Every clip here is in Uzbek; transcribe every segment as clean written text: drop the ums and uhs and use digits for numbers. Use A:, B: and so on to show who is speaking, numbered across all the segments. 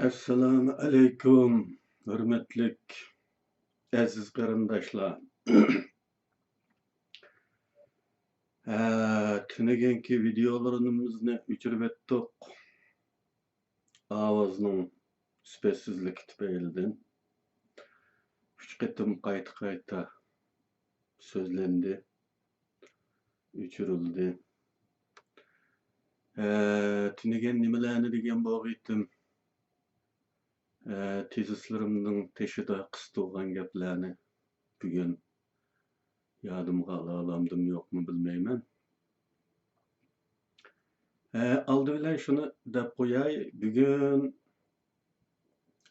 A: Assalamu alaykum, hürmetlik aziz qarindoshlar. Tunaganki videolarimizni o'chirib etdik. Ovozning sifatsizligi tufaylidan 3 qatim qayta so'zlandi, o'chirildi. Tunagan nimalarni degan bo'g'aytim. Tezislarimning teshida qistilgan gaplarni bugun yodimga olamdim yo'qmi bilmayman. Aldı bilan şunu deb qo'yay, bugun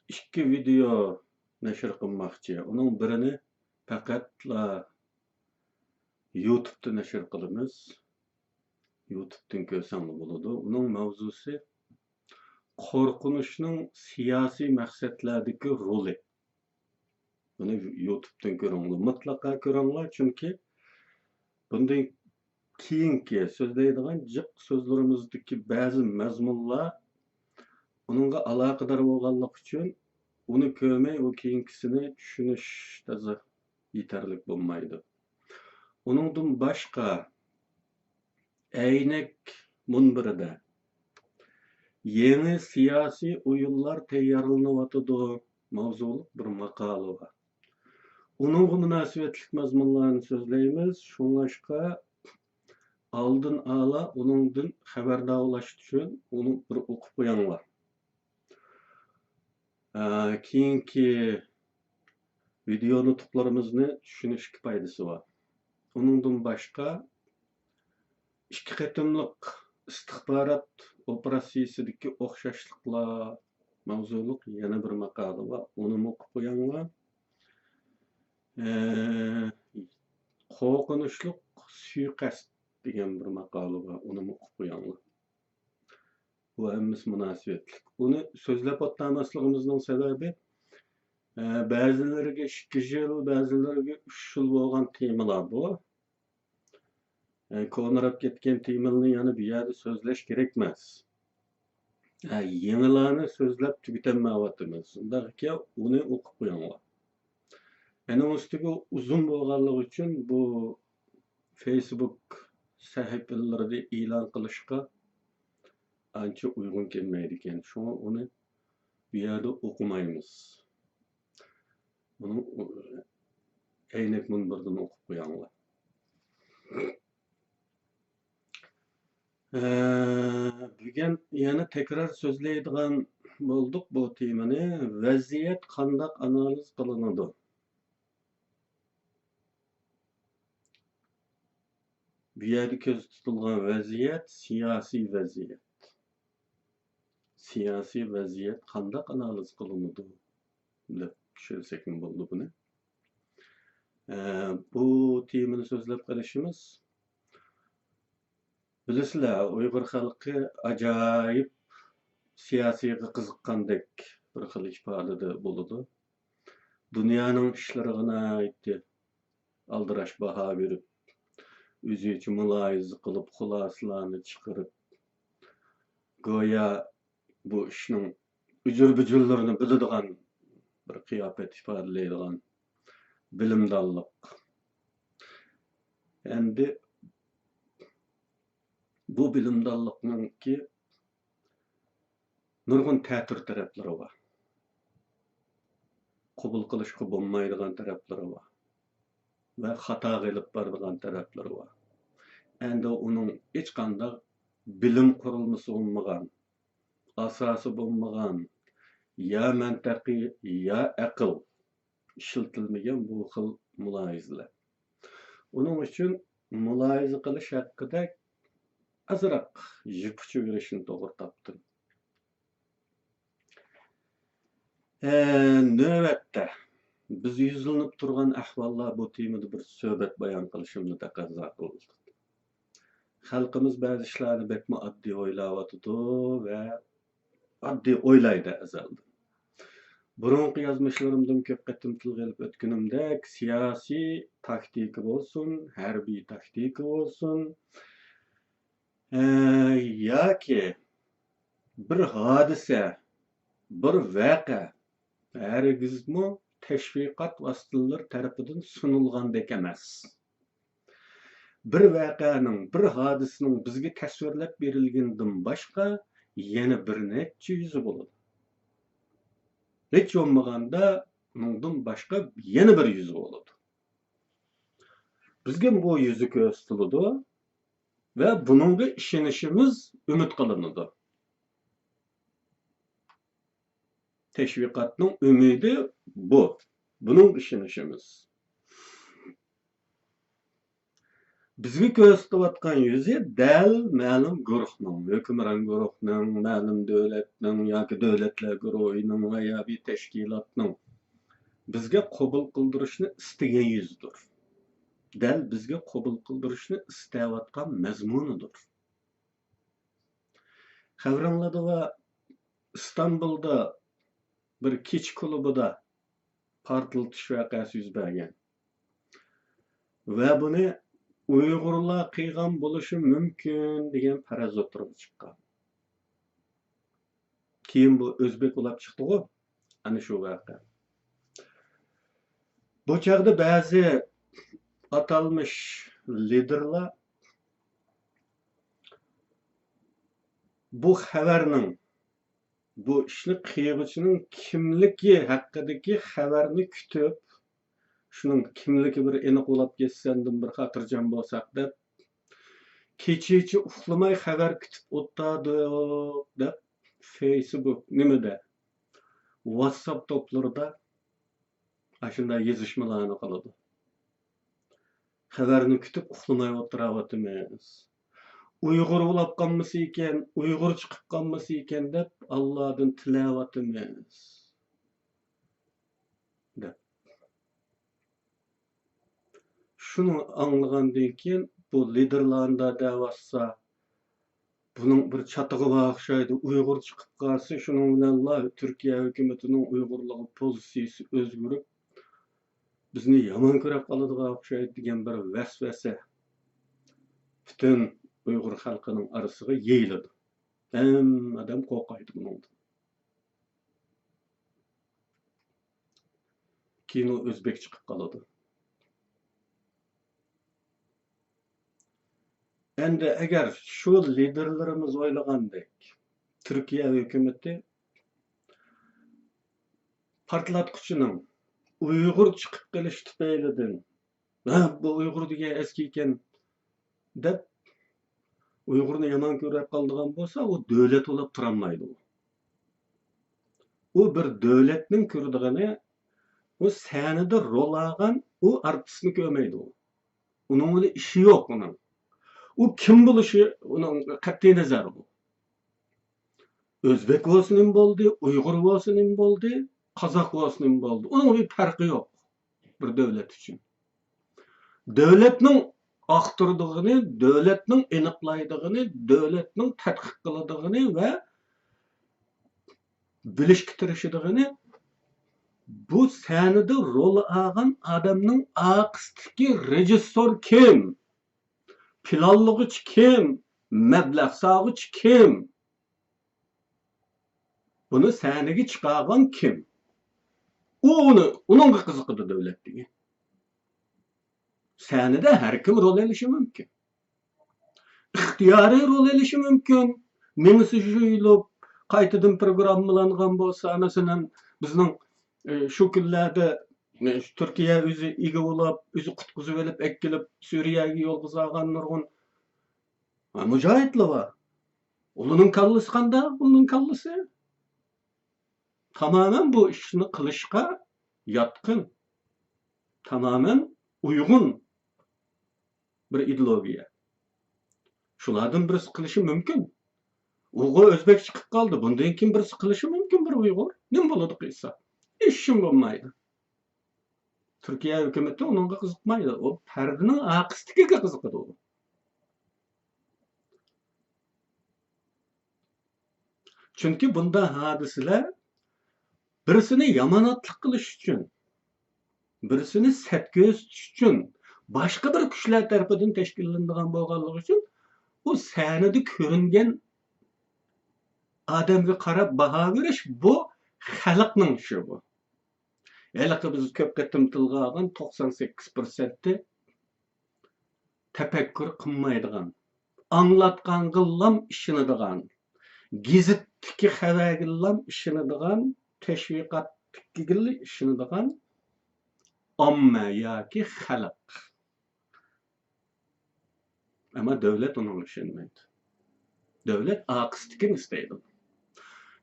A: 2 video nashr qilmoqchi. Uning birini faqatla YouTube'da nashr qilamiz. YouTube'dan ko'rsangiz bo'ladi. Uning mavzusi qo'rqinishning siyosiy maqsadlardagi roli. Buni YouTube'dan ko'ringlar, mutlaqo ko'ringlar, chunki bundan keyingi so'zlaydigan jiq so'zlarimizdagi ba'zi mazmunlar uningga aloqador bo'lganlik uchun uni ko'rmay u keyingisini tushunish tazi yetarli bo'lmaydi. Uningdan boshqa Aynak munbirida yeni siyosiy o'yinlar tayyorlanayotidi mavzuliq bir maqola bor. Uningga munosabatli mazmunlarni so'zlaymiz. Shunga oldin ala uningdan xabardor bo'lish uchun uni bir o'qib qo'yinglar. Keyingi videoni tuqlarimizni tushunishga foydasi bor. Uningdan boshqa 2 qatimliq istixborot operatsiyasidagi o'xshashliklar mavzuliq yana bir maqola bor. Uni o'qib qo'yinglar. Qo'rqinchli suiqasd degan bir maqola bor. Uni o'qib qo'yinglar. Bu hammasi munosabatli. Uni so'zlab o'tmasligimizning sababi ba'zilariga 2 yil, ba'zilariga 3 yil bo'lgan temalar bu. Ko'nirib ketgan temalarni yana bu yerda so'zlash kerak emas. Yangilarni so'zlab tugatmayapmiz. Undaqki uni o'qib qo'yinglar. Ana ustiga uzun bo'lganligi uchun bu Facebook sahifalarida e'lon qilishga ancha uygun kelmaydi ekan. Shuni uni bu yerda o'qimaymiz. Buni Aynak munbirdan o'qib qo'yinglar. Bugun yana tekrar so'zlaydigan bo'ldik bu temani. Vaziyat qanday analiz qilinadi? Bu yerda ko'z tutilgan vaziyat siyosiy vaziyat. Siyosiy vaziyat qanday analiz qilinadi deb tushunsak bo'ldi buni. Bu temani so'zlab qilishimiz bilasizlar, Uyg'ur xalqi ajoyib siyosiyga qiziqqandek bir xil ifodada bo'ladi. Dunyoning ishlariga aytdi, aldirash baho berib, o'zicha muloyiza qilib, xulosalarni chiqarib, go'yo bu ishning ujur-bujurlarini biladigan bir qiyofat ifodalaydigan bilimdonlik. Endi bu bilimdonlikningki nurg'un ta'tir taraflari bor. Qabul qilishga bo'lmaydigan taraflari bor. Va xato qilib boradigan taraflari bor. Endi uning hech qanday bilim qurilmasi bo'lmagan, asosi bo'lmagan, ya mantiqiy, ya aql ishlatilmagan bu xil muloyizalar. Uning uchun muloyiza qilish haqida azroq jipucha berishni to'g'ri topdim. Navbatda biz yuzlanib turgan ahvollar bu temada bir suhbat bayon qilishimni taqozo qildi. Xalqimiz ba'zi ishlarni bekma oddiy o'ylayotdi va oddiy o'ylaydi azaldan. Burungi yozmishlarimdan ko'p qatim tilga olib o'tganimdek, siyosiy taktika bo'lsin, harbiy taktika bo'lsin, yoki bir hodisa bir vaqa hargizmi tashviqot vositalari tarafidan sunilgandek emas. Bir vaqaning, bir hodisaning bizga tasvirlab berilgandan boshqa yana bir necha yuzi bo'ladi. Hech bo'lmaganda bundan boshqa yana bir yuzi bo'ladi. Bizga bu yuzi ko'rsatiladi ve bununla ishonishimiz umid qilinadi. Teşvikatның ümidi bu. Bunun ishonishimiz. Bizga ko'rsatayotgan yuzi dal ma'lum guruhning, hukmron guruhning, ma'lum davlatning yoki davlatlar guruhining va yo bir tashkilotning bizga qabul qildirishni istagan yuzidir. Dal bizga qabul qildirishni istayotgan mazmunidir. Xabaringlarda va İstanbul'da bir kech klubida portlatish voqeasi yuz bergan. Va buni Uyg'urlar qilgan bo'lishi mumkin degan faraz o'tirib chiqqan. Keyin bu o'zbek bo'lib chiqdi-ku, ana shu voqea. Bu chaqda ba'zi atalmış liderlar bu xabarning, bu ishni qilg'uchining kimligi haqidagi xabarni kutib, shuning kimligi bir aniq bo'lib ketsandan bir xotirjam bo'lsak deb kechichi uxlamay xabar kutib o'tadi deb Facebook nimada WhatsApp to'plarida shunday yozishmalarni qiladi. Xabarni kutib uxlamay o'tiryapmiz. Uyg'ur bo'lib qolmasa ekan, Uyg'ur chiqib qolmasa ekan deb Allohdan tilayapmiz. Şunu anlagandan keyin bu liderlarında davassa bunun bir çatığı bağışaydı. Uyg'ur chiqib qolsa, şunun bilan Türkiye hükümetinin Uyg'urluğu pozitsiyasi o'zgarib bizni yomon ko'rib qoladigan o'xshaydi degan bir vasvasa butun Uyg'ur xalqining orasiga yeyiladi. Hamma odam qo'rqaydi bundan. Keyin u o'zbek chiqib qoladi. Endi agar shu liderlarimiz o'ylagandek Türkiye hükümeti portlatquchining Uyg'ur chiqib qolish tufaylidan bu Uyg'ur degan eski ekan deb Uyg'urni yomon ko'rib qoldigan bo'lsa, u davlat bo'lib turolmaydi. U bir davlatning ko'rdigani, u sahnada rol olgan, u artistni ko'rmaydi. Uning ishi yo'q uning. U kim bo'lishi uning qat'iy nazari bu. O'zbek bo'lsin bo'ldi, Uyg'ur bo'lsin bo'ldi, Qozoq bo'lsin bo'ldi. Uning bir farqi yo'q bir davlat uchun. Davlatning aqtirdig'ini, davlatning aniqlaydig'ini, davlatning tadqiq qiladig'ini va bilishga tirishadiğini bu sahnada rol olgan odamning aqistiki rejissor kim? Planlag'ich kim? Mablag' solg'ich kim? Buni sahnaga chiqargan kim? Uning qiziqadi davlat degan. Sahnada har kim rol olishi mumkin. İxtiyoriy rol olishi mumkin. Menisi juyilib qaytadan programmalangan bo'lsa, masalan, bizning shu kunlarda Türkiye o'zi ega bo'lib, o'zi qutqizib olib, kelib Suriyaga yo'l qo'zg'agan nurg'un mujohidlar bor. Ularning kallasi qanday? Ularning kallasi tamamen bu ishni qilishga yotqin, tamamen uygun bir ideologiya. Shulardan birisi qilishi mumkin. Uyg'ur o'zbek chiqib qoldi. Bundan keyin birisi qilishi mumkin bir Uyg'ur. Nima bo'ladi qilsa? Ishim bo'lmaydi. Türkiye hükümeti onunla qiziqmaydi. O perdining aqistiga qiziqadi u. Chunki bunda hodisalar birisini yomonotlik qilish uchun, birisini satko'z uchun, boshqa bir kuchlar tarafidan tashkillanadigan bo'lganligi uchun u sahnada ko'ringan odamga qarab baho berish bu xalqning ishi bu. Haliqi biz ko'p qatim tilga olgan 98%i tafakkur qilmaydigan, anglatgan qillam ishonadigan, gazetdagi xabargillam ishonadigan, tashviqotdagi ishonadigan omma yoki xalq. Ama devlet onun ishonmaydi. Devlet aqistikini istaydi.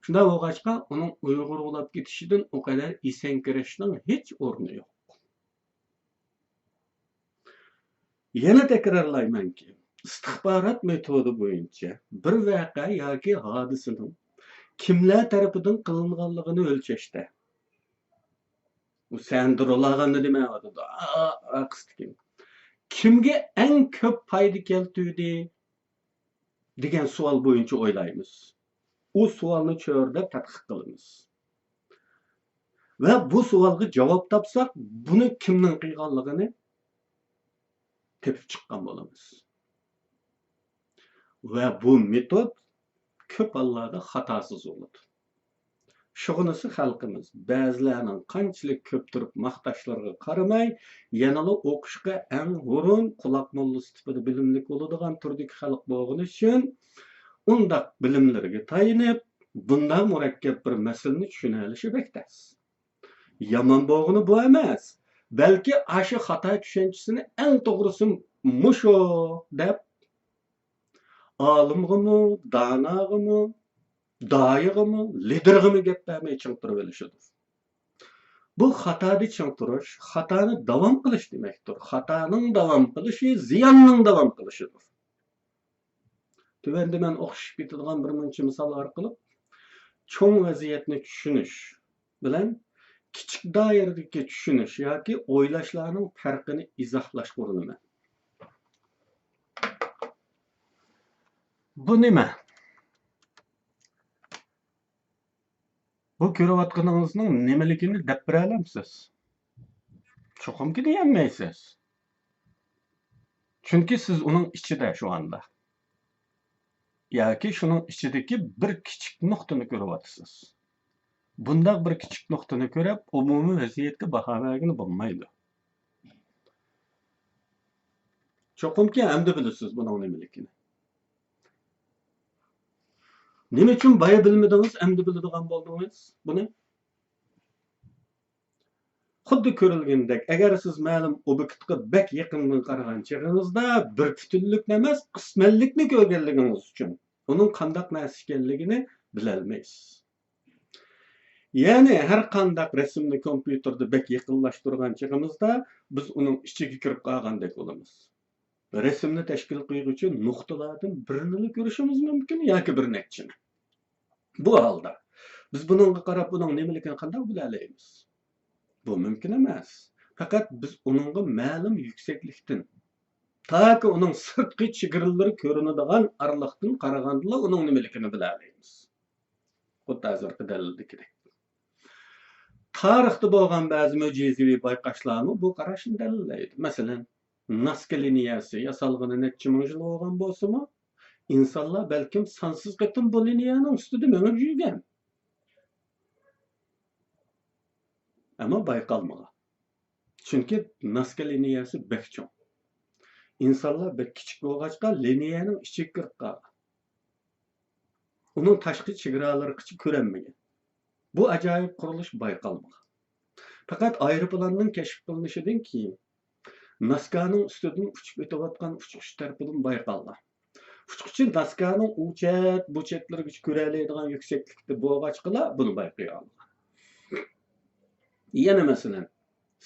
A: Shunda o'g'achqa onun Uyg'ur bo'lib ketishidan o kadar esankirashning hech o'rni yo'q. Yana takrorlaymanki, istixborot metodi bo'yicha bir voqea yoki hodisaning kimlar tarafidan qilinganligini o'lchashda. Bu sendrolag'anni demayapti. Aqistik. Kimga eng ko'p foyda keltirdi degan savol bo'yicha o'ylaymiz. O savolni cho'rda tadqiq qilamiz. Va bu savolga javob topsak, buni kimning qilganligini tepib chiqqan bo'lamiz. Va bu metod ko'p hollarda xatosiz bo'ladi. Şuğunisi xalqimiz ba'zilarning qanchalik ko'p turib maqtashlarga qaramay, yanada o'qishga eng hurun quloq mollasi tipida bilimli bo'ladigan turdagi xalq bo'lgani uchun undaq bilimlarga tayinib, bundan murakkab bir masalani tushuna olishi bektas. Yomon bo'lgani bu emas, balki aşı xato tushunchisini eng to'g'risi musho deb olimg'imi, donog'imi, doyig'imi, liderg'imi gap bermay chingtirib olishidir. Bu xatoni chingtirish, xatoni davom qilish demakdir. Xatoning davom qilishi ziyonning davom qilishidir. Tuvanda men o'qishib ketadigan bir muncha misol orqali cho'ng vaziyatni tushunish bilan kichik doiradagi tushunish yoki o'ylashlarning farqini izohlashga urinaman. Bu nima? Bu ko'rayotganingizning nimaligini deb bera olamsiz? Cho'qimki deyolmaysiz. Chunki siz uning ichida shu anda. Yoki shuning ichidagi bir kichik nuqtani ko'ryapsiz. Bundaq bir kichik nuqtani ko'rib, umumiy vaziyatga baho bergani bo'lmaydi. Cho'qimki hamda bilasiz buning nimaligini. Nima uchun boya bilmadingiz, hamda biladigan bo'ldingiz buni? Xuddi ko'rilgandek, agar siz ma'lum obyektga bak yaqindan qaragan chog'ingizda bir butunlik emas, qismanlikni ko'rganligingiz uchun uning qandaq narsa ekanligini bila olmaysiz. Ya'ni har qandaq rasmni kompyuterda bak yaqinlashtirgan chog'imizda biz uning ichiga kirib qolgandek bo'lamiz. Rasmni tashkil qilish uchun nuqtalardan birini ko'rishimiz mumkin yoki bir nechini. Bu holda biz buningga qarab buning nimaligini qanday bila olamiz? Bu mümkün emas. Fakat biz onunla ma'lum yükseklikten, ta ki onun sırtqı çigirleri görünadigan aralıqdan qaraganda onun nimaligini bila olamiz. Xuddi hozirgi dalildagidek. Tarixda bo'lgan ba'zi mo'jizaviy bayqashlarni bu qarashni dalillaydi. Masalan, Nazca liniyasi yasalgani necha ming yil bo'lgan bo'lsa-mu, insonlar balkim sonsiz qatim bu liniyaning ustida mengib yurgan. Ama bayqalmagan. Çünkü Nazca liniyasi bek cho'ng. İnsanlar bek kichik bo'lg'achqa liniyaning ichiga kirib qolgan. Uning tashqi chegaralari ko'rinmagan. Bu ajoyib qurilish bayqalmagan. Faqat aeroplanning kashf qilinishidan keyin Nazca'ning ustidan uchib o'tayotgan uchish tarafidan bayqalgan. Uchiqchi Nazca'ning u chet, bu chetlarga ko'ra oladigan yuksaklikda bo'lg'achqa buni bayqay olgan. Yana masalan,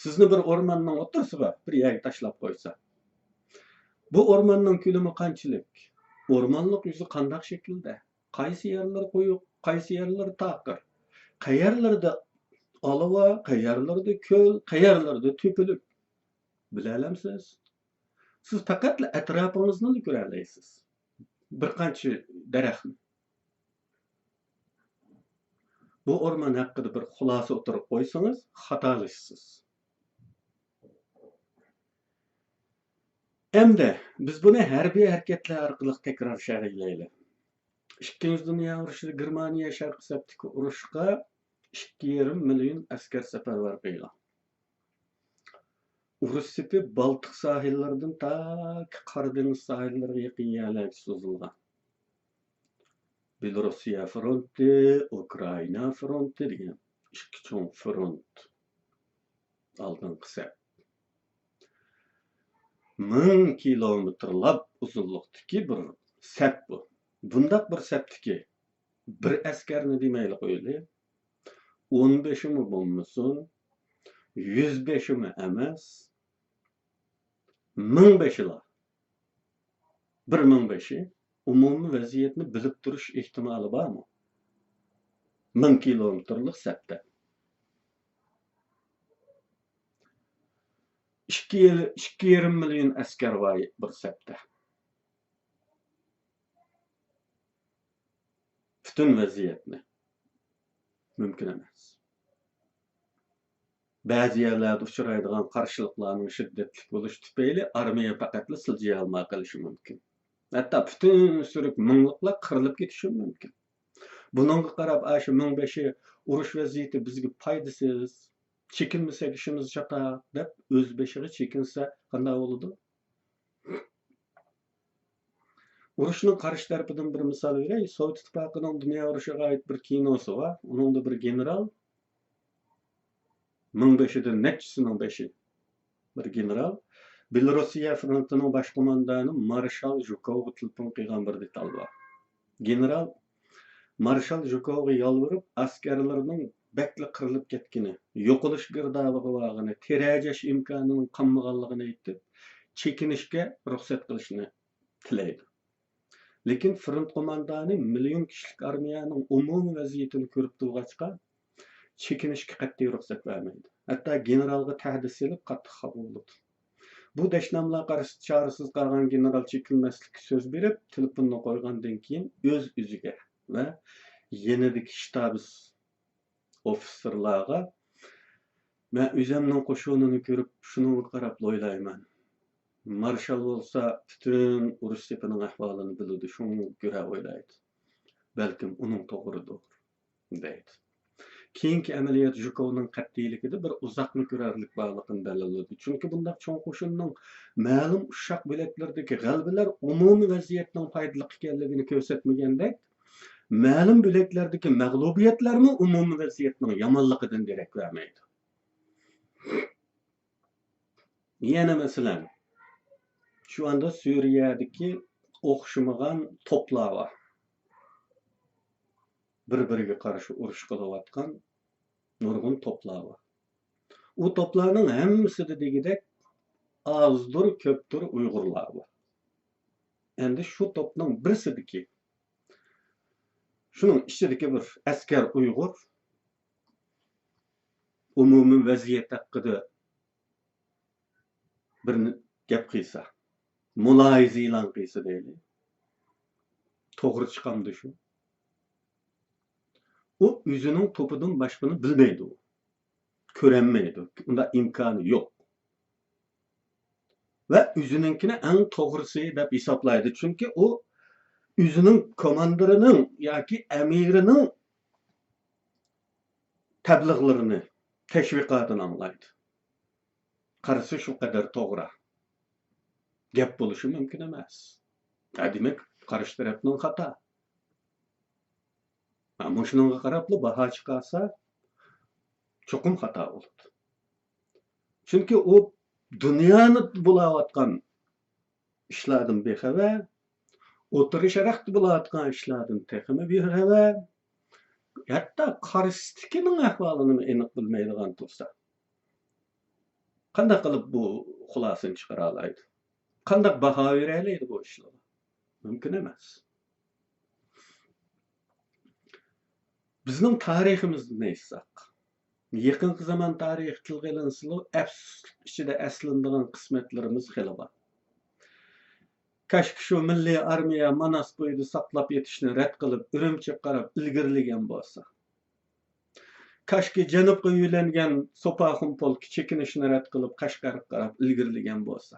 A: sizni bir o'rmonning o'rtasiga bir yerga tashlab qo'ysa, bu o'rmonning ko'lami qanchalik? O'rmonlik yuzi qanday shaklda? Qaysi yerlar qo'yuq, qaysi yerlar taqir? Qayerlarda olova, qayerlarda ko'l, qayerlarda to'pilib? Bila olamsiz? Siz faqat atrofingizni ko'ra olasiz. Bir qancha daraxtni. Bu o'rmon haqida bir xulosa o'tirib qo'ysangiz, xatolashsiz. Endi biz buni harbiy harakatlar orqali takror sharhlaylik. Ikkinchi dunyo urushida Germaniya sharq septiki urushga 2,5 milyon asker seferber kıylan. Urus sepi Baltık sahillerden ta Karadeniz sahillerine yakın yerlerge sozulgan. Belorussiya fronti, Ukraina fronti degan ikki cho'ng front aldingi sep. 1000 kilometrlab uzunlikdagi bir sep bu. Bundaq bir sepdiki bir askarni demayli qo'yaylik. 15 mi bo'lmasin, 105 mi emas, 1005'lar. 1005'i umumiy vaziyatni bilib turish ehtimoli bormi? 1000 kilometrlik sepda. 2,5 milyon askar var bir sepda. Bütün vaziyatni mümkün emas. Bazı yerlerde uçuraydigan qarşılıqlarning shiddetli bo'lishi tufayli armiya faqatla siljay olmay qolishi mumkin. Hatta bütün sürük mingliqlar qirilib ketishi mumkin. Buningga qarab, shu 1005'i urush vaziyati bizga foydasiz, chekinmasak ishimiz chatoq deb o'z beshiga chekinsa qanday bo'ladi? Urushning qarshi tarafidan bir misol beray. Sovet ittifoqining dunyo urushiga oid bir kinosi bor. Uningda bir general 1005'den nechisining beshi bir general Belorussiya frontining bosh qo'mondoni Marshal Zhukovga telefon qilgan bir detal bor. General Marshal Zhukovga yolvorib, askarlarning bekli qirilib ketgini, yo'qolish girdobida borligini, terajash imkonining qolmaganligini aytib, chekinishga ruxsat qilishni tilaydi. Lekin front qo'mondoni million kishilik armiyaning umumiy vaziyatini ko'rib turg'achqa chekinishga qat'iy ruxsat vermeydi. Hatta generalga tahdid silib qattiq xafa bo'ldi. Bu dashnamlar qarshi chorasiz qolgan general chekilmaslikka so'z berib, telefonni qo'ygandan keyin o'z o'ziga va yanadagi shtabis ofitserlarga men o'zimning qo'shinini ko'rib shunga qarab o'ylayman. Marshal bo'lsa bütün urush sepining ahvolini biladi, shunga ko'ra o'ylaydi. Balkim uning to'g'ridir deydi. Keyingi amaliyot Zhukovning qat'iyligida bir uzoqni ko'rarlik borligini dalilladi. Chunki bunday cho'ng qo'shinning ma'lum ushaq bo'laklardagi g'alabalar umumiy vaziyatning foydali ekanligini ko'rsatmagandek, ma'lum bo'laklardagi mag'lubiyatlarmi umumiy vaziyatning yomonligidan darak bermaydi. Yana masalan, şu anda Suriyadagi o'xshamagan to'plar bor. Bir-biriga qarshi urush qilayotgan nurg'un to'plar bor. U to'plarning hammasida degidek azdir, ko'pdir Uyg'urlar bor. Endi shu to'pning birsidagi shuning ichidagi bir askar Uyg'ur umumiy vaziyat haqida bir gap qilsa, muloyiza e'lon qilsa deylik. To'g'ri chiqamdi shu. O yüzünün topudan başkını bilmeydi o. Körenmeydi. Onda imkanı yok. Ve yüzününkine en doğrusu dep hesaplaydı. Çünkü o yüzünün komandırının yaki emirinin tebliğlerini, teşvikatını anlaydı. Karısı şu kadar doğru. Gap buluşu mümkün emas. Demek karşı tarafının hata. Ama şununla qarablı baha çıkarsa çokum hata oldu. Çünkü o dünyanı bulavatkan işlerden bir hava, oturuşarak bulavatkan işlerden tekimi bir hava, hatta karşısındakinin ahvalını enik bilmeydiğen tursa. Qanday qilib bu xulasını çıkara alaydı? Qanday baha vereleydi bu işleri? Mümkün emas. Bizning tariximizni neysak, yaqinqi zaman tarix tilga ilinsa, ichida aslindigan qismatlarimiz xili bor. Kashki shu milliy armiya Manas bo'yida saqlab yetishni rad qilib, Urumchiga qarab ilgirlagan bo'lsa. Kashki janubga yo'langan Sopaxum polki chekinishni rad qilib, Qashqarga qarab ilgirlagan bo'lsa.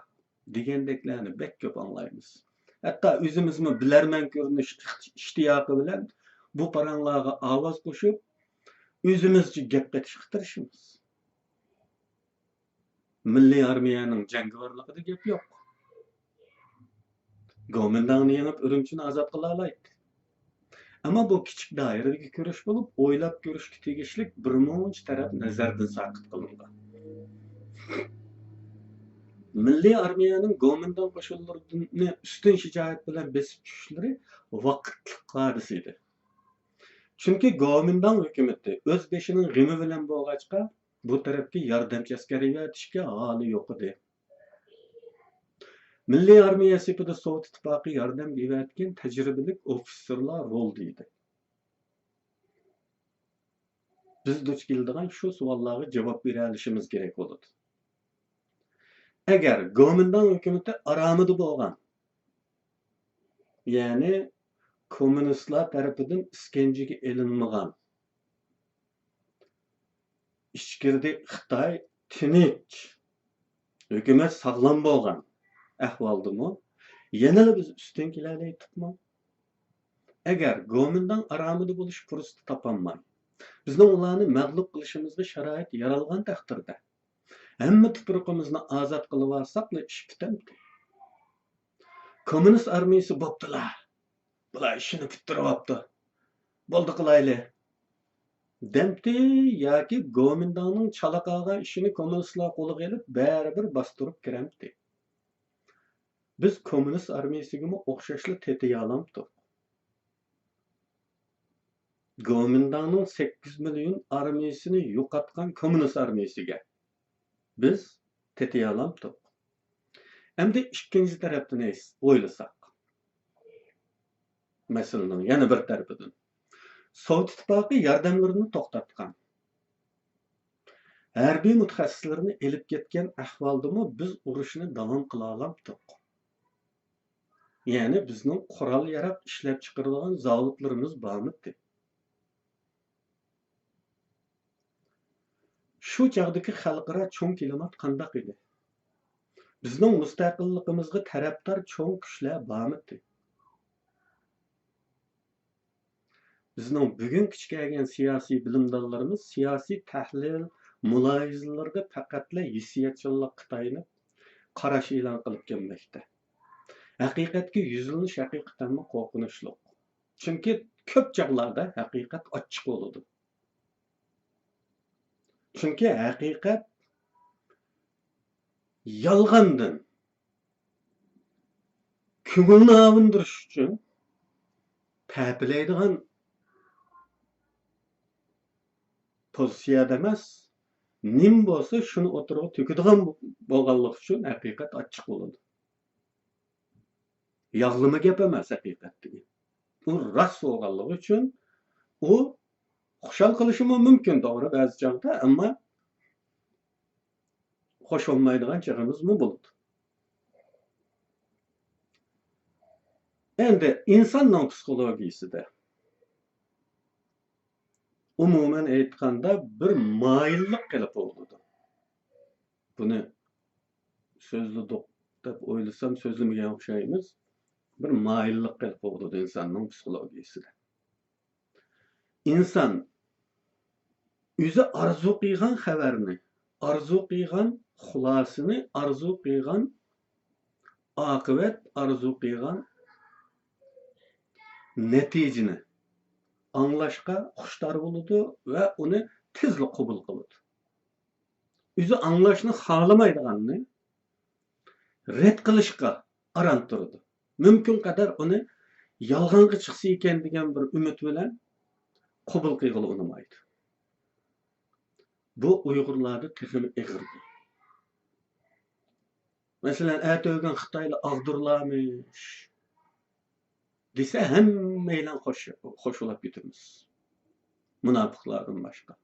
A: Degandeklarni bek ko'p anglaymiz. Hatta o'zimizmi bilarman ko'rinish ishtiyoqi bilan bu paranglarga ovoz qo'shib, Özümüzce gep qetiştirişimiz. Milliy armiyaning jangovarligida gap yo'q. Gomindangni yengib Urumchini ozod qila oladi. Ammo bu kichik doiradagi kurash bo'lib, o'ylab ko'rishga tegishli birmuncha taraf nazardan saqit qilingan. Milliy armiyaning Gomindan qo'shinlarini ustun shijoat bilan besib tushishlari vaqtlik hodisa edi. Chunki Gomindan hukumati o'z beshining g'imi bilan bo'lg'achqa bu tarafga yordamchi askar yevatishga holi yo'q edi. Milliy armiya sepida Sovet ittifoqi yordam yevatgan tajribali ofitserlar rol deydi. Biz duch keladigan shu savollarga javob bera olishimiz kerak bo'ladi. Agar Gomindan hukumati aromida bo'lgan, ya'ni kommunistlar tarafidan iskanjaga ilinmagan, ichkirida Xitoy tinch, hukumat sog'lom bo'lgan ahvoldami, yana biz ustun kelalayapmi? Agar Gomindan aromida bo'lish fursati topolmay, bizning ularni mag'lub qilishimizga sharoit yaralgan taqdirda hamma tuproqimizni ozod qilib olsaqla ish bitamdi. Kommunist armiyasi bo'ptilar. Bular ishini bitiribdi. Bo'ldi qilayli. Demdi yoki Gomindanning chala qolgan ishini kommunistlar qo'liga olib baribir bostirib kiramdi. Biz kommunist armiyasiga o'xshashli tetiy olamdik. Gomindanning 8 million armiyasini yo'qotgan kommunist armiyasiga biz tetiy olamdik. Endi ikkinchi tarafdan o'ylasak. Masalaning yana bir tarafidan Sovet ittifoqi yordamlarini to'xtatgan. Harbiy mutaxassislarni elib ketgan ahvoldami biz urushni davom qila oldik. Ya'ni bizning qurol yarog' ishlab chiqaradigan zavodlarimiz bormidi. Shu chog'dagi xalqaro cho'ng klimat qanday edi? Bizning mustaqilligimizga tarafdor cho'ng kuchlar bormidi? Bizning bugun kichikaygan siyosiy bilimdonlarimiz siyosiy tahlil, mulohizalarga faqatla hissiyotchilik Xitoyni qarash e'lon qilib kelmoqda. Haqiqatga yuzlanish haqiqatan qo'rqinchli. Chunki ko'p chog'larda haqiqat ochiq bo'ladi. Chunki haqiqat yolg'ondan ko'ngilni avundirish uchun ta'pilaydigan pozitsiyada emas, nim bo'lsa shuni o'tirib to'kadigan bo'lganlik uchun haqiqat ochiq bo'ladi. Yog'lama gap emas haqiqatdagi. U rost bo'lganligi uchun u xushal qilishi mumkin to'g'ri ba'zi chog'da, ammo xo'sh olmaydigan chog'imiz bo'ladi. Endi insonning psixologiyasida umuman aytganda bir moyillik qilib bo'ladi. Buni so'zladik deb o'ylasam so'zlamagan o'xshaymiz. Bir moyillik qilib bo'ladi insonning psixologiyasida. İnsan o'zi arzu qilgan xabarni, arzu qilgan xulosani, arzu qilgan oqibat, arzu qilgan natijani anglashga xushtor bo'ladi va uni tezlik qabul qiladi. O'zi anglashni xohlamaydiganni rad qilishga aran turadi. Mumkin qadar uni yolg'onga chiqsa ekan degan bir umid bilan qabul qilg'ili unmaydi. Bu Uyg'urlarda texnik ig'irdi. Masalan, ato'gan Xitoylar ag'dirlarmish desa hammaylar qo'shilib ketamiz. Munofiqlardan boshqa.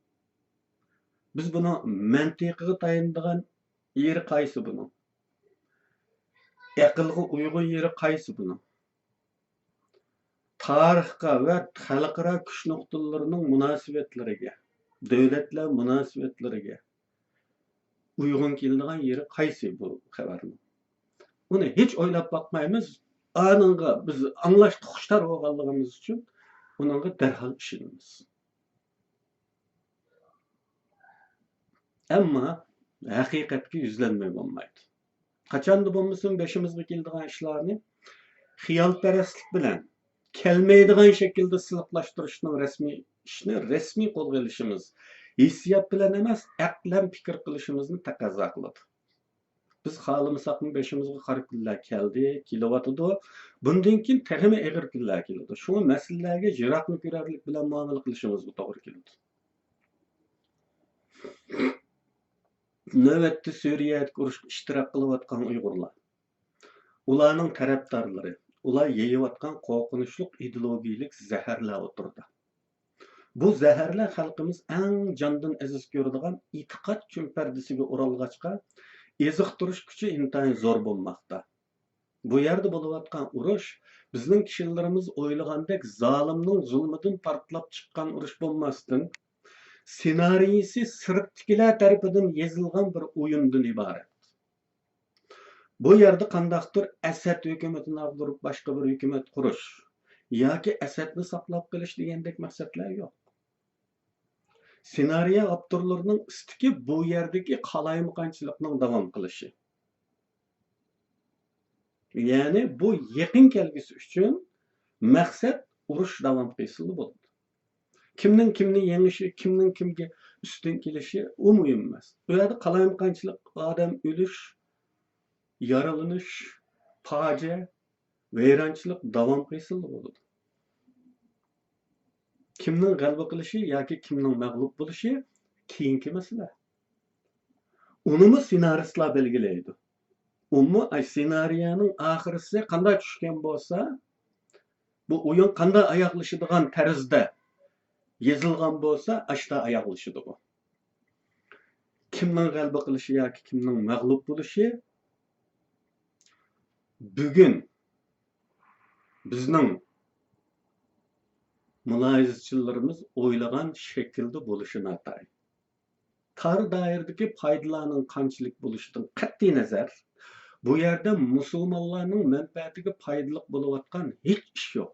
A: Biz buni mantiqiga tayanadigan yeri qaysi buni? Aqlga uyg'un yeri qaysi buni? Tarixga va xalqaro kuch nuqtalarining munosabatlariga, davlatlar munosabatlariga uyg'un keladigan yeri qaysi bu xabarning? Uni hech o'ylab boqmaymiz. Anınga biz anlaştık kuşlar olganlığımız için onunla derhal işinimiz. Ammo haqiqatga yuzlanmay bo'lmaydi. Qachonda bo'lmasin beshimizga keladigan ishlarni xiyolparastlik bilan kelmaydigan shaklda silliqlashtirishning rasmiy qo'lga olishimiz, hissiyot bilan emas, aqlan fikr qilishimizni taqozo qiladi. Biz xohlamasaqmi beshimizga qora kunlar kelyotidi. Bundan keyin texmi og'ir kunlar keladi. Shu masalalarga jiroqni ko'rarlik bilan muomala qilishimizga to'g'ri keladi. Navbatda Suriyada urushda ishtirok qilayotgan Uyg'urlar, ularning tarafdorlari, ular yeyayotgan qo'rqinchli ideologiyalik zaharlar o'tirdi. Bu zaharlar xalqimiz eng jondan aziz ko'radigan e'tiqod chumpardisiga o'ralg'achqa eziqtirish kuchi intayin zo'r bo'lmoqda. Bu yerda bo'layotgan urush bizning kishilarimiz o'ylagandek zolimning zulmidan portlab chiqqan urush bo'lmasdan, ssenariysi sirtkilar tarafidan yozilgan bir o'yindan iborat. Bu yerda qandaqdir Asad hukumatini ag'dirib boshqa bir hukumat qurish yoki Asadni saqlab qolish degandek maqsadlar yo'q. Senariya avtorlarining istiki bu yerdagi qalaymaqonchilikning davom qilishi. Ya'ni bu yaqin kelgusi uchun maqsad urush davom qilsa bo'ladi. Kimning kimni yengishi, kimning kimga ustun kelishi u muhim emas. Bu yerda qalaymaqonchilik, odam o'lish, yaralanish, fojia, vayronchilik davom qilsa bo'ladi. Kimning g'alaba qilishi yoki kimning mag'lub bo'lishi keyingi masala. Unimi ssenaristlar belgilaydi. Ummu ssenariyaning oxirisi qanday tushgan bo'lsa, bu o'yin qanday oyoqlashadigan tarzda yozilgan bo'lsa, ashta oyoqlashadi bu. Kimning g'alaba qilishi yoki kimning mag'lub bo'lishi bugun bizning muloyizachilarimiz o'ylagan shaklda bo'lishi noto'g'ri. Tar doiradagi foydalarning qanchalik bo'lishidan qat'iy nazar, bu yerda musulmonlarning manfaatiga foydali bo'layotgan hech ish yo'q.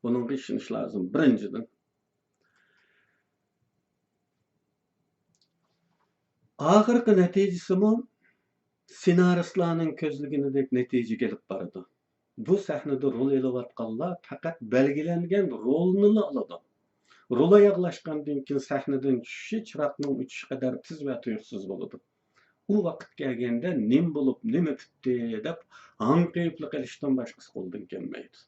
A: Bunga ishonish lozim birinchidan. Oxirgi natijasimi ssenaristlarning ko'zlaganidek natija kelib boradi. Bu sahnada rol olayotganlar faqat belgilangan rolni oladi. Rol oyoqlashgandan keyin sahnadan tushishi chiroqning o'chishi qadar tiz va tuyuqsiz bo'ladi. U vaqt kelganda nim bo'lib, nima tutdi deb hanqiyiblik qilishdan boshqasi qo'ldan kelmaydi.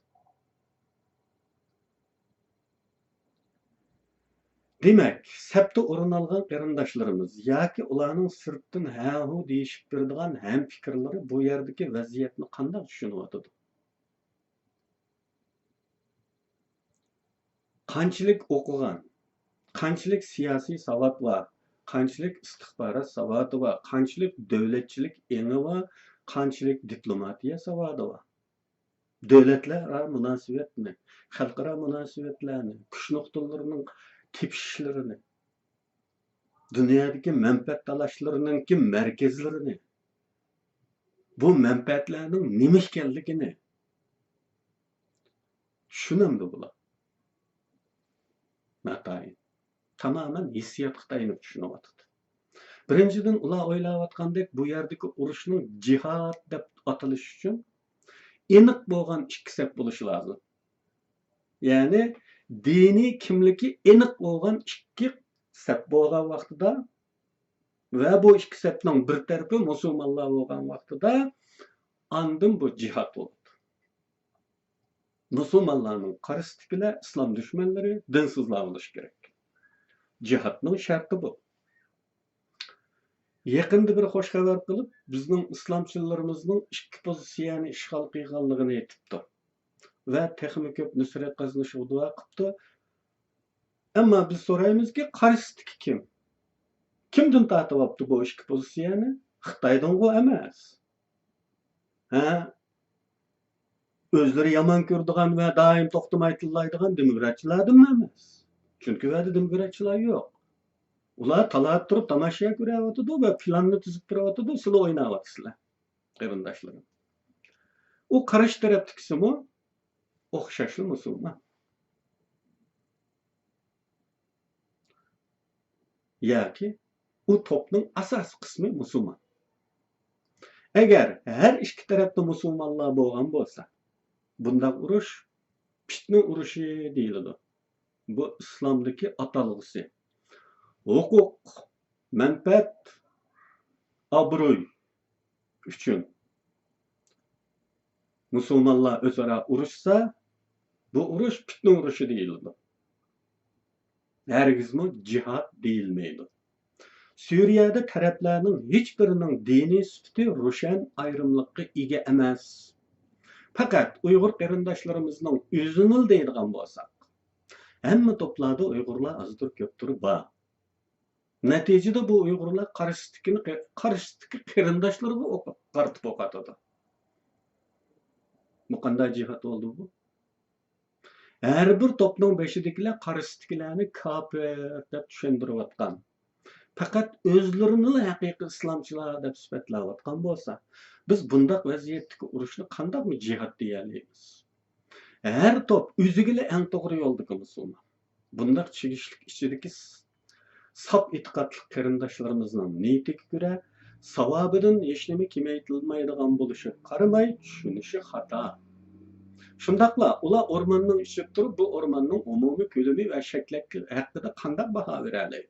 A: Demak, sapda o'rin olgan qarindoshlarimiz yoki ularning sirtdan ha-hu deyishib beradigan ham fikrlari bu yerdagi vaziyatni qanday tushunyotidi? Qanchalik o'qigan, qanchalik siyosiy savod va qanchalik istixborot savodi va qanchalik davlatchilik engi va qanchalik diplomatiya savodi va davlatlararo munosabatni, xalqaro munosabatlarni, kuch nuqtalarining tepishishlerini, dunyodagi manfaat talashlarining markazlarini, bu manfaatlarning nima ekanligini tushunamdi bular. Natayin. Tamamen hissiyotga tayanib tushunyotdi. Birinchidan ular o'ylayotgandek bu yerdagi urushning jihad deb atalishi uchun aniq bo'lgan ikki saf bo'lishi lozim. Ya'ni diniy kimligi aniq bo'lgan ikki saf bo'lgan vaqtida va bu ikki safning bir tarafi musulmonlar bo'lgan vaqtida andin bu jihad bo'ladi. Musulmonlarning qarshisidagilar islom dushmanlari, dinsizlar bo'lishi kerak. Jihadning sharti bu. Yaqinda bir xo'sh xabar qilib, bizning islomchilarimizning ikki pozitsiyani ishg'ol qilganligini aytibdi. Va texnik ko'p nusrat qazanishga duo qilibdi. Ammo biz so'raymizki, qarshisidagi kim? Kimdan tortib olibdi bu ikki pozitsiyani? Xitoydan emas. O'zlari yomon ko'radigan va doim to'xtamay tillaydigan demokratchilardan emas. Chunki u yerda demokratchilar yo'q. Ular talab turib tomosha ko'ryapti va planni tuzib turyapti, sizlar o'ynayapsizlar. Qarindoshlarim. U qarash tarafdagisi o'xshashli musulmon. Yoki u topning asosiy qismi musulmon. Agar har ikki tarafda musulmonlar bo'lgan bo'lsa, bundaq urush fitna urushi deyiladi. Bu islomdagi atalg'isi. Huquq, manfaat, obro'y uchun musulmonlar o'zaro urushsa, bu urush fitna urushi deyiladi. Hergizmi jihad deyilmaydi. Suriyada taraflarning hech birining diniy sifati ro'shan ayrımlıqqa ega emas. Faqat Uyg'ur qarindoshlarimizning o'zini deydigan bo'lsak, hamma toplarda Uyg'urlar azdir ko'pdir bor. Natijada bu Uyg'urlar qarshidagi qarindoshlariga qartib o'qatadi. Bu qanday jihad bo'ldi bu? Her bir topning beshidagilar qarshisidagilarni kafir deb tushuntirayotgan. Faqat o'zlarini haqiqiy islomchilar deb sifatlayotgan bo'lsa, biz bundaq vaziyatdagi urushni qanday jihad deyamiz? Her top o'ziga eng to'g'ri yo'ldagi musulmon. Bundaq chigishlik ichidagi sap e'tiqodli qarindoshlarimizning niyatiga ko'ra savobidan hech nima kamaytirilmaydigan bo'lishi qaramay tushunishi xato. Shundaqla ular o'rmonning ichida turib, bu o'rmonning umumiy ko'lami va shakli haqida qanday baho beradi?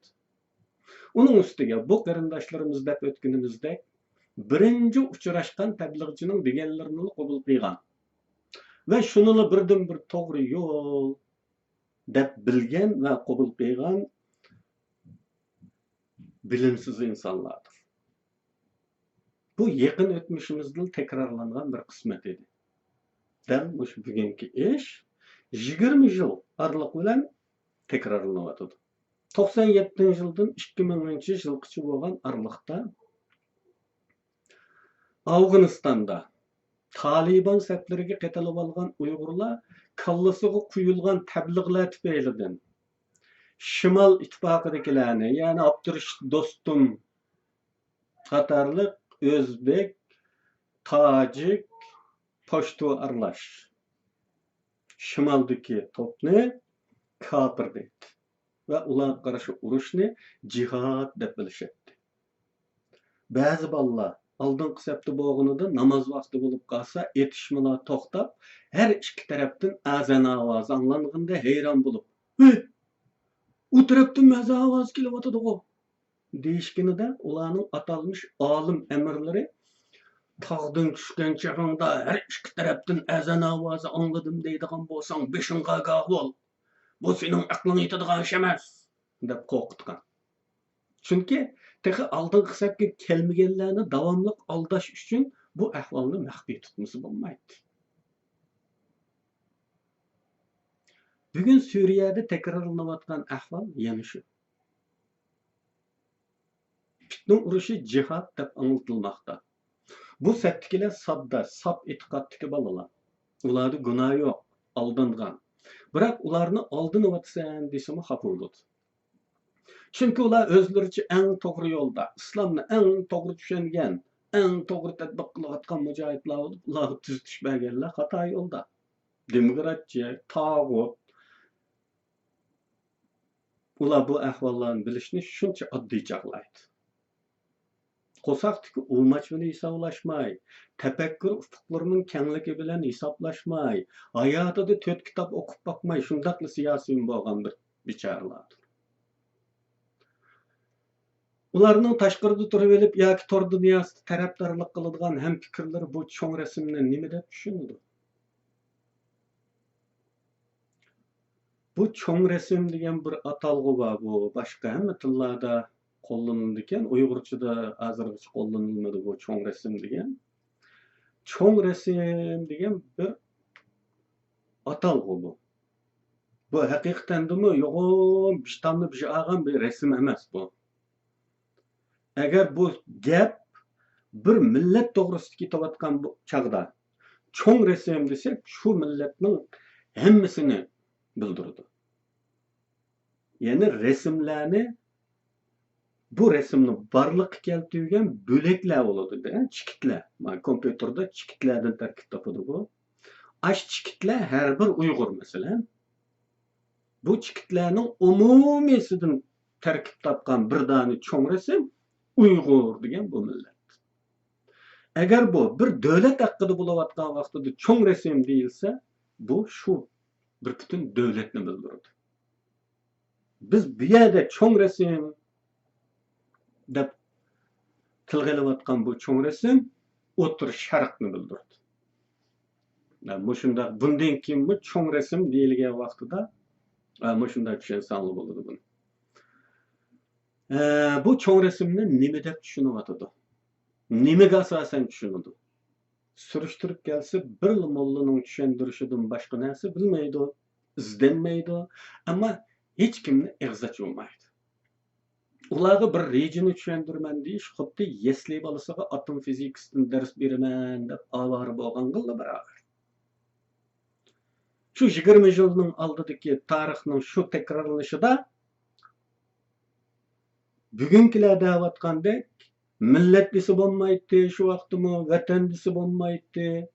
A: Uning ustiga bu qarindoshlarimiz deb o'tganimizdek birinchi uchrashgan tabliğchining deganlarini qabul qilgan va shuni birdan bir to'g'ri yo'l deb bilgan va qabul qilgan bilimsiz insonlardir. Bu yaqin o'tmishimizda takrorlangan bir qismat edi. Dam o'sha bugungi ish 20 yil oraliq bilan takrorlanyapti. 97-yildan 2000-yilgacha bo'lgan araliqda Afg'onistonda Taliban saflariga qatilib olgan Uyg'urlar kallasiga quyilgan tabliğlar tufaylidan Şimal ittifoqidagilarni, ya'ni Abdurashid Do'stum qatorliq o'zbek, tojik, pashto aralash shimaldagi topni kafir deydi va ular qarshi urushni jihad deb bilishadi. Ba'zi bolalar oldingi safda bo'lganida namoz vaqti bo'lib qolsa, etishmalar to'xtab, har ikki tarafdan azan ovozi anglanganda hayron bo'lib, u tarafdan mazan ovozi kelyotadi-ku deyishganida ularning atalmış olim amirlari tog'dan tushgan chog'ingda har ikki tarafdan azan ovozi angladim deydigan bo'lsang, beshingga ogoh bo'l. Bu sening aqling yetadigan ish emas deb qo'rqitgan. Chunki texi oldingi hisobga kelmaganlarni davomli aldash uchun bu ahvolni maxfiy tutmasi bo'lmaydi. Bugun Suriyada takrorlanayotgan ahvol yana shu. Fitna urushi jihad deb anlatilmoqda. Bu safdagilar sodda, sap e'tiqoddagi bolalar. Ularda gunoh yo'q, aldangan. Biroq ularni aldanyapsan desam xafa bo'ladi. Chunki ular o'zlaricha eng to'g'ri yo'lda, islomni eng to'g'ri tushungan, eng to'g'ri tatbiq qilayotgan mujohidlar, ular tuzitish berganlar xato yo'lda. Demokratiya, tog'ut. Ular bu ahvollarni bilishni shuncha oddiy chaqlaydi. Qo'saqdiki ulmachmini hisoblashmay, tafakkur ufuqlarining kengligi bilan hisoblashmay, hayotida 4 kitob o'qib boqmay, shundaqli siyosiy bo'lgan bir bichoralardir. Ularning tashqarida turib olib yoki tor dunyosida tarafdorlik qiladigan ham fikrlar bu cho'ng rasmni nima deb tushunadi? Bu cho'ng rasm degan bir atalg'u bor, bu boshqa hamma tillarda qo'llaniladi ekan, Uyg'urchada hozirgacha qo'llanilmadi bu cho'ng rasm degan. Cho'ng rasm degan bir atalg'u bu. Bu haqiqatan demi yo'g'on bishtamni bishagan bir rasm emas bu. Agar bu gap bir millat to'g'risida ketayotgan bu chaqda cho'ng rasm desak, shu millatning hammasini bildiradi. Ya'ni rasmlarni bu rasmni barliqqa keltirgan bo'laklar bo'ladi, chikitlar. Mana kompyuterda chikitlardan tarkib topadi bu. Ash chikitlar har bir Uyg'ur masalan. Bu chikitlarning umumiysidan terkip tapkan bir dani çoğun resim Uygur degan bu millet. Eğer bu bir devlet hakkıda bulavatkan vaxtıda çoğun resim değilse bu şu bir bütün devletini bildirdi. Biz bir yerde çoğun resim dep tilgalavatkan bu çoğun resim otur şarkını bildirdi. Yani muşunda bundan kim bu çoğun resim deyilgen vaxtıda muşunda düşünsanlı buldu bunu. Bu çoğun resimni nime dep düşünüvatıdı? Nimege asasen düşünüdü? Sürüştürüp gelse bir mollanın düşündürüşüdün başka nersi bilmeydi, izlenmeydi ama hiç kimni egzaç olmaydı. Ulağı bir rejini düşündürmen deyiş, xuddi yesli balısıga atom fizikistin ders berimen dep avar bolgan gılla beraber. Şu 20 yılının aldıdaki tarixinin şu tekrarlanışıda bugünküler davatgandek milletlisi bolmaydı, şu vaqtımı vatanlisi bolmaydı,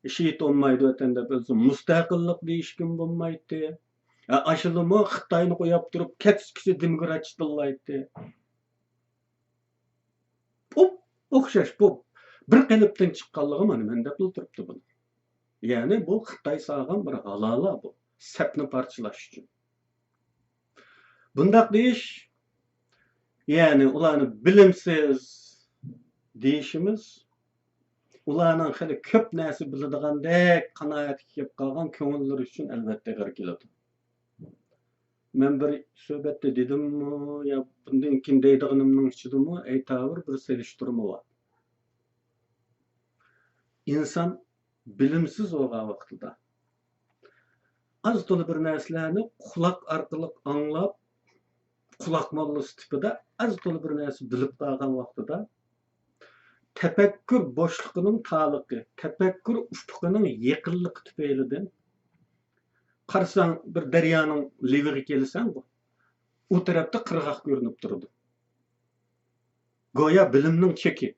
A: şehit olmaydı vatanda bolsun, mustaqillik deyişkin bolmaydı. Aşılımı Xitayni qoyap durup ketkiçi demokratçı dillaydı. Bu okşaş bu bir qalipten çıqqanlığı men dep bildiripdi bunu. Yani bu Xitay sağan bir halala bu. Sepni parçalaş üçün. Bundaq deyiş yani ularni bilimsiz deyişimiz ularning hali köp narsa biladigandek qanoat kelib qolgan ko'ngillar uchun albatta g'ir keladi. Men bir söhbetde dedim ya bundan keyin deydiganimning ichidami aytavur bir selishtirma bor. İnsan bilimsiz bo'lgan vaqtida az to'la bir narsalarni quloq orqali anglab quloq mollasi tipida az to'la bir narsa bilib qolgan vaqtida tefekkür boşluğunun taalluqi, tefekkür ufkuning yaqinligi tufaylidan qarasang bir daryoning leviga kelsang u tarafda qirg'oq ko'rinib turadi. Go'yo bilimning cheki.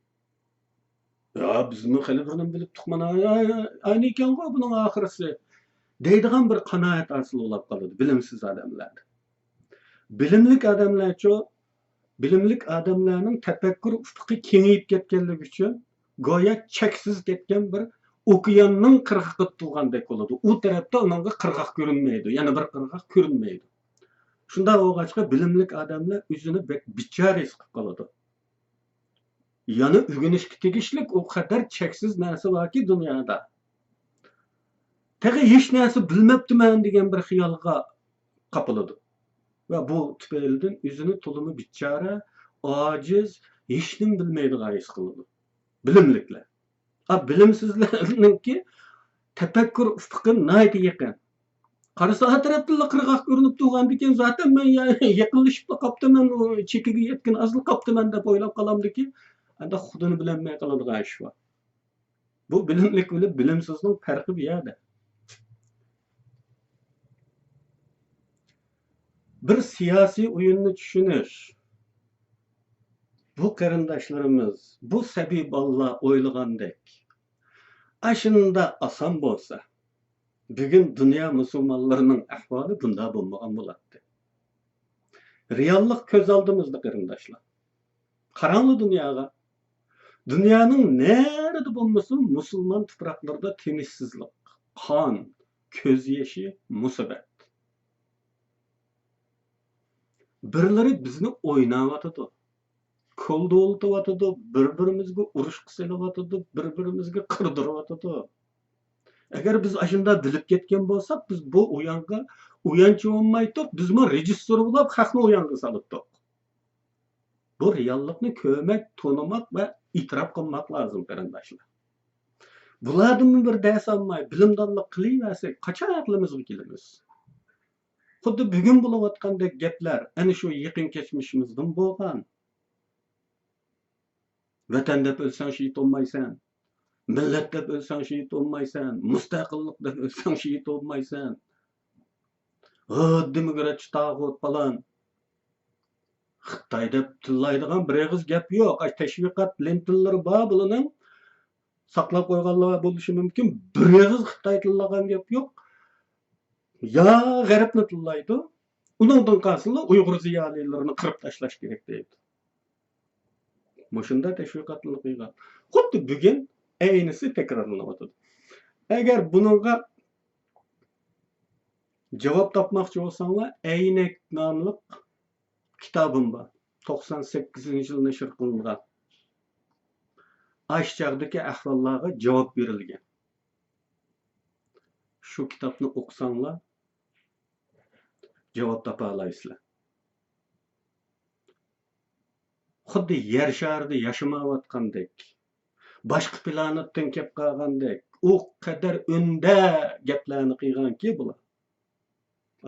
A: Ya bizni hali birni bilib tuqmana ayni ekan-ku buning oxirisi deydigan bir qanoat hosil bo'lib qoladi bilimsiz odamlar. Bilimlik adamlarning tefekkür ufqi kengayib ketganligi uchun go'yo cheksiz ketgan bir okeanning qirg'oqi turgandek bo'ladi. U tarafda unga qirg'oq ko'rinmaydi, yana bir qirg'oq ko'rinmaydi. Shunda o'g'achqa bilimlik odamlar o'zini bichora his qilib qoladi. Yani o'rganishga tegishlik o qadar cheksiz narsa borki dunyoda. Tag'i hech narsa bilmabdiman degan bir xiyolga qapiladi. Ve bu tüpeylidən üzünü tulumu bichara, aciz, hech nim bilmaydigan his qiladi. Bilimliklar. Bilimsizlarninki tefekkür ufqi naydi yaqin. Qarasa har tarafdan qirg'oq ko'rinib turgan ekan, zaten men yaqinlashib qoptiman, chekiga yetgan azli qoptiman deb o'ylab qolamdiki, anda xudini bilmay qoladigan ish bor. Bu bilimlik bilan bilimsizning farqi bu yerda. Bir siyasi oyununu düşünür. Bu qarindoshlarimiz, bu sabiy bolalar o'ylagandek. Aşında asan bo'lsa, bugun dunyo musulmonlarining ahvoli bunda bo'lmagan bo'ladi. Reallik ko'z oldimizda qarindoshlar. Qarangli dunyoga. Dunyoning nerede bo'lmasin musulmon tuproqlarda temizsizlik, qon, ko'z yoshi, musibat. Birleri bizni o'ynayotadi. Qo'lda o'ltiryotadi, bir-birimizga urush qilyotadi, bir-birimizga qirdiryotadi. Agar biz ashunda bilib ketgan bo'lsak, biz bu o'yinga o'yinchi bo'lmaydik, biz mo rejissor bo'lib xalqni o'yinga solibdik. Bu reallikni ko'mak, tonimak va e'tirof qilmoq lozim qarindoshlar. Bulardan bir dars olmay, bilimdonlik qilaversak, qachon aqlimizga kelamiz? Xuddi bugun bo'layotgandek gaplar ana shu yaqin kechmishimizdan bo'lgan. Vatan deb o'lsang shehid olmaysan. Millat deb o'lsang shehid olmaysan. Mustaqillik deb o'lsang shehid olmaysan. Demokrat tag'ut falan. Xitoy deb tillaydigan bir og'iz gap yo'q. Tashviqot lentillari bor bularning saqlab qo'yganlar bo'lishi mumkin. Bir og'iz Xitoy tillagan gap yo'q. Ya g'arbni tillaydi, Uningdan qalsınlar Uyghur ziyolilarini qirib tashlash kerak deydi. Mushunda tashviqotni qilgan. Xuddi bugun aynisi takrorlanyapti. Agar buningga javob topmoqchi bo'lsanglar, Aynak nomli kitobim bor. 98-yil nashr qilingan. Aşçağdaki ahvallarga javob berilgan. Shu kitobni o'qisanglar, javob topa olasizlar. Xuddi yer sharida yashamayotgandek, boshqa planetdan kelib qolgandek, u qadar unda gaplarni qilganki bular.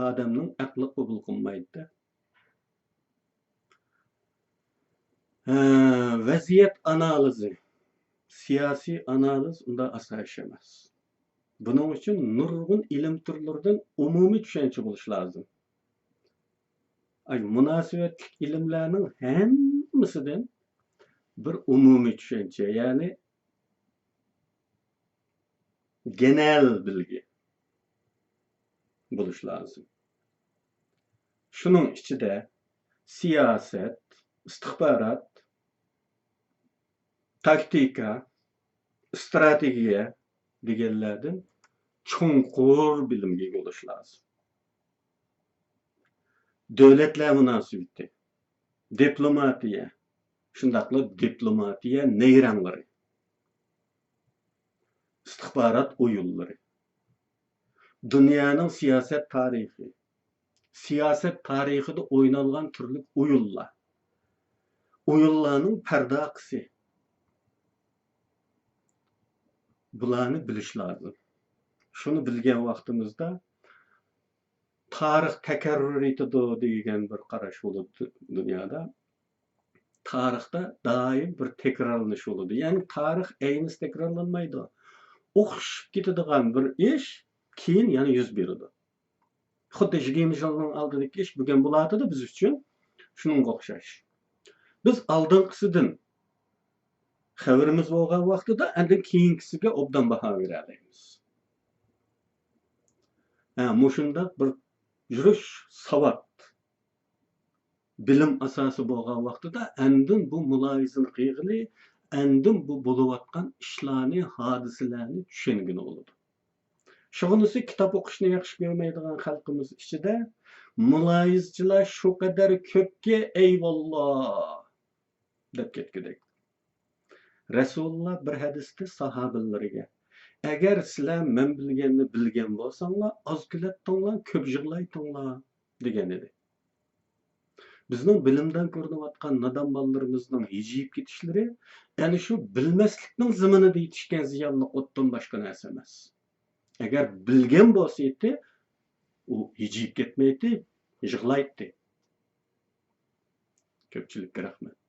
A: Odamning aqli qabul qilmaydi. Vaziyat analizi, siyosiy analiz unda asos emas. Buning uchun nurg'un ilm turlaridan umumiy tushuncha bo'lish lozim. Munosabatlik ilmlarning hammasidan bir umumiy tushuncha, ya'ni genel bilgi bo'lish lozim. Shuning ichida siyosat, istixborot, taktika, strategiya deganlardan chunqur bilimga bo'lish lozim. Davlatlar munosabati, diplomatiya, shundaqla diplomatiya neyranlari, istixborot o'yinlari, dunyoning siyosat tarixi, siyosat tarixida o'ynalgan turli o'yinlar, o'yinlarning pardaqisi, bularni bilish lozim. Shuni bilgan vaqtimizda tarix takarrur etadi degan bir qarash bo'ladi dunyoda. Tarixda doim bir takrorlanish bo'ladi. Ya'ni tarix aynisi takrorlanmaydi. O'xshib ketadigan bir ish keyin yana yuz beradi. Xuddi 20 yilning oldidagi ish bugun bo'ladi biz uchun shunga o'xshash. Biz oldinqisidan xabarimiz bo'lgan vaqtida endi keyingisiga obdan baho bera olamiz. Mushunda bir yurish savat bilim asosi bo'lgan vaqtida endin bu muloyizani qilg'ili, endin bu bo'layotgan ishlarni, hodisalarni tushungani bo'ladi. Shunisi kitob o'qishni yaxshi ko'rmaydigan xalqimiz ichida muloyizchilar shu qadar ko'pki, eyvalloh deb ketgidek. Rasululloh bir hadisda sahobalariga: agar sizlar men bilganni bilgan bo'lsanglar, oz kulatdinglar, ko'p yig'laytinglar degan edi. Bizning bilimdan ko'rinayotgan nodon bolalarimizning hijib ketishlari ana shu bilmaslikning zaminida yetishgan ziyonli o'tdan boshqa narsa emas. Agar bilgan bo'lsa edi, u hijib ketmaydi, yig'laydi. Ko'pchilikka rahmat.